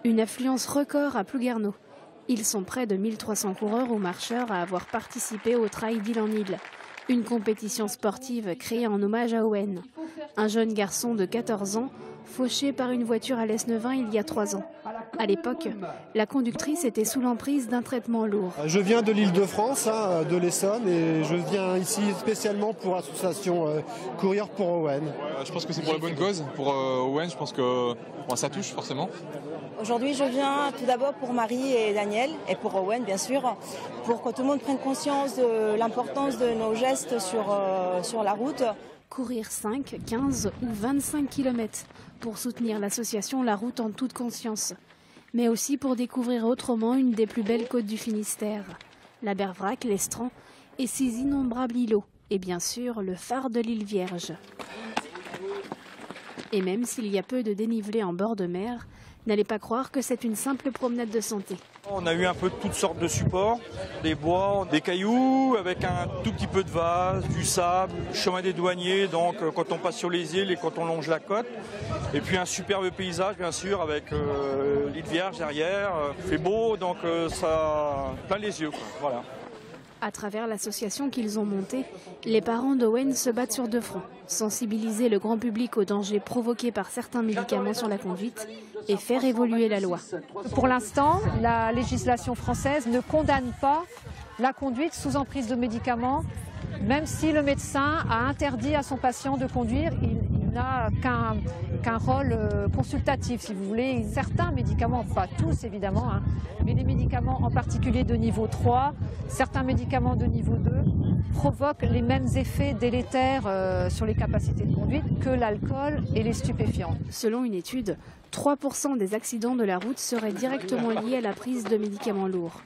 Une affluence record à Plouguerneau. Ils sont près de 1300 coureurs ou marcheurs à avoir participé au Trail d'Île-en-Île, une compétition sportive créée en hommage à Owen, un jeune garçon de 14 ans fauché par une voiture à l'Esnevin il y a 3 ans. À l'époque, la conductrice était sous l'emprise d'un traitement lourd. Je viens de l'Île-de-France, de l'Essonne, et je viens ici spécialement pour l'association Courir pour Owen. Je pense que c'est pour la bonne cause. Pour Owen, je pense que ça touche forcément. Aujourd'hui, je viens tout d'abord pour Marie et Daniel, et pour Owen, bien sûr, pour que tout le monde prenne conscience de l'importance de nos gestes sur la route. Courir 5, 15 ou 25 km pour soutenir l'association La Route en toute conscience, mais aussi pour découvrir autrement une des plus belles côtes du Finistère, la Bervrac, l'Estran et ses innombrables îlots, et bien sûr le phare de l'île Vierge. Et même s'il y a peu de dénivelé en bord de mer, n'allez pas croire que c'est une simple promenade de santé. On a eu un peu de toutes sortes de supports, des bois, des cailloux, avec un tout petit peu de vase, du sable, chemin des douaniers, donc quand on passe sur les îles et quand on longe la côte. Et puis un superbe paysage, bien sûr, avec l'île Vierge derrière. Il fait beau, donc ça plein les yeux, quoi. Voilà. À travers l'association qu'ils ont montée, les parents d'Owen se battent sur deux fronts. Sensibiliser le grand public aux dangers provoqués par certains médicaments sur la conduite et faire évoluer la loi. Pour l'instant, la législation française ne condamne pas la conduite sous emprise de médicaments, même si le médecin a interdit à son patient de conduire. Il n'a qu'un rôle consultatif, si vous voulez. Certains médicaments, pas tous évidemment, mais les médicaments en particulier de niveau 3, certains médicaments de niveau 2 provoquent les mêmes effets délétères sur les capacités de conduite que l'alcool et les stupéfiants. Selon une étude, 3% des accidents de la route seraient directement liés à la prise de médicaments lourds,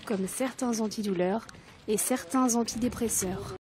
comme certains antidouleurs et certains antidépresseurs.